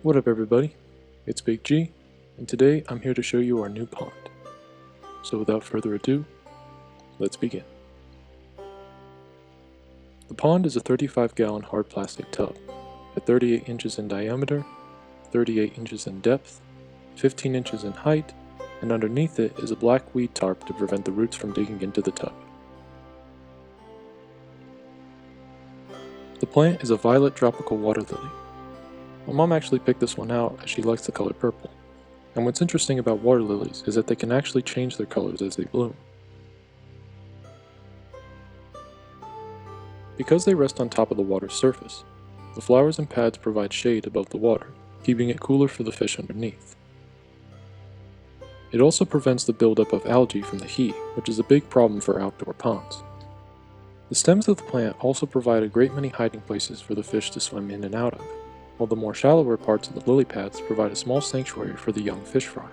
What up everybody, it's Big G, and today I'm here to show you our new pond. So without further ado, let's begin. The pond is a 35-gallon hard plastic tub, at 38 inches in diameter, 38 inches in depth, 15 inches in height, and underneath it is a black weed tarp to prevent the roots from digging into the tub. The plant is a violet tropical water lily. My mom actually picked this one out as she likes the color purple. And what's interesting about water lilies is that they can actually change their colors as they bloom. Because they rest on top of the water's surface, the flowers and pads provide shade above the water, keeping it cooler for the fish underneath. It also prevents the buildup of algae from the heat, which is a big problem for outdoor ponds. The stems of the plant also provide a great many hiding places for the fish to swim in and out of, while the more shallower parts of the lily pads provide a small sanctuary for the young fish fry.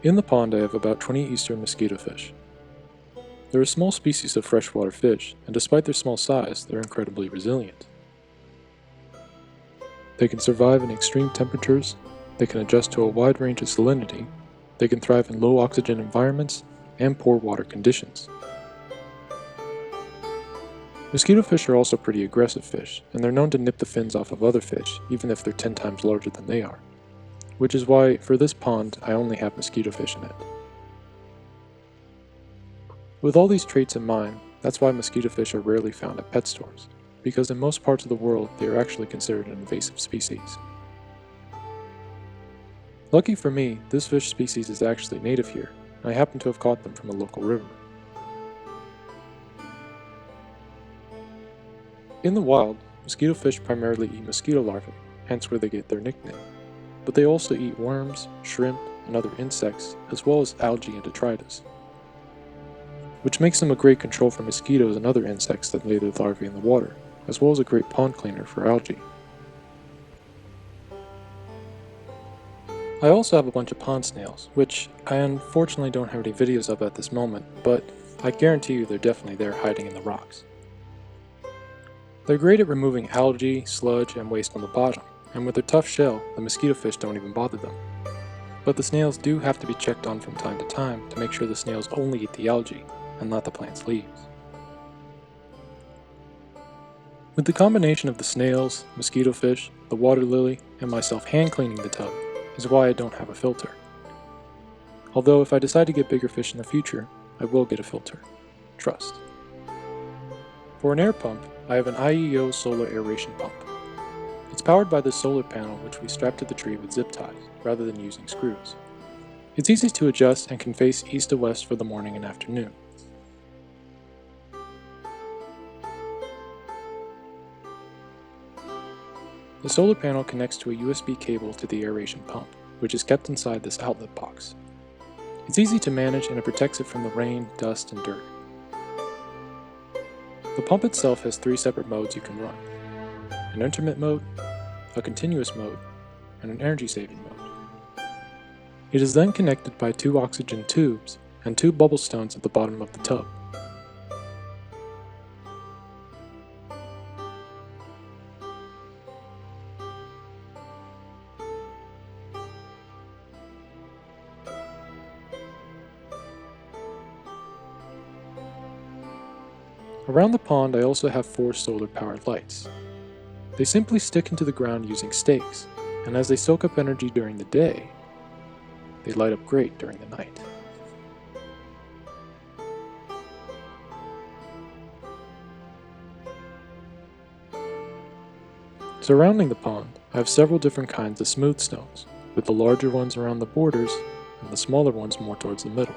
In the pond I have about 20 eastern mosquito fish. They're a small species of freshwater fish, and despite their small size, they're incredibly resilient. They can survive in extreme temperatures, they can adjust to a wide range of salinity, they can thrive in low oxygen environments, and poor water conditions. Mosquito fish are also pretty aggressive fish, and they're known to nip the fins off of other fish, even if they're 10 times larger than they are. Which is why, for this pond, I only have mosquito fish in it. With all these traits in mind, that's why mosquito fish are rarely found at pet stores, because in most parts of the world they are actually considered an invasive species. Lucky for me, this fish species is actually native here, and I happen to have caught them from a local river. In the wild, mosquito fish primarily eat mosquito larvae, hence where they get their nickname. But they also eat worms, shrimp, and other insects, as well as algae and detritus, which makes them a great control for mosquitoes and other insects that lay their larvae in the water, as well as a great pond cleaner for algae. I also have a bunch of pond snails, which I unfortunately don't have any videos of at this moment, but I guarantee you they're definitely there hiding in the rocks. They're great at removing algae, sludge, and waste on the bottom, and with their tough shell, the mosquito fish don't even bother them. But the snails do have to be checked on from time to time to make sure the snails only eat the algae, and not the plant's leaves. With the combination of the snails, mosquito fish, the water lily, and myself hand cleaning the tub, is why I don't have a filter. Although if I decide to get bigger fish in the future, I will get a filter. Trust. For an air pump, I have an IEO solar aeration pump. It's powered by this solar panel which we strap to the tree with zip ties, rather than using screws. It's easy to adjust and can face east to west for the morning and afternoon. The solar panel connects to a USB cable to the aeration pump, which is kept inside this outlet box. It's easy to manage and it protects it from the rain, dust, and dirt. The pump itself has 3 separate modes you can run: an intermittent mode, a continuous mode, and an energy-saving mode. It is then connected by 2 oxygen tubes and 2 bubble stones at the bottom of the tub. Around the pond I also have 4 solar-powered lights. They simply stick into the ground using stakes, and as they soak up energy during the day, they light up great during the night. Surrounding the pond, I have several different kinds of smooth stones, with the larger ones around the borders and the smaller ones more towards the middle.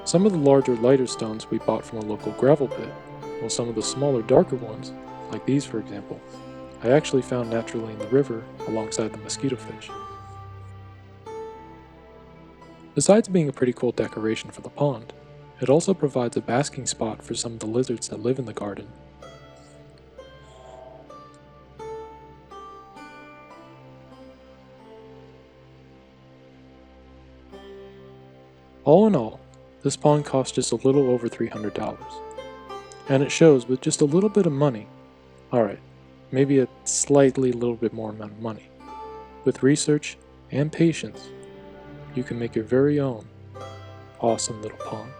Some of the larger, lighter stones we bought from a local gravel pit, while some of the smaller, darker ones, like these for example, I actually found naturally in the river alongside the mosquito fish. Besides being a pretty cool decoration for the pond, it also provides a basking spot for some of the lizards that live in the garden. All in all, this pond cost just a little over $300. And it shows with just a little bit of money, alright, maybe a slightly little bit more amount of money, with research and patience, you can make your very own awesome little pond.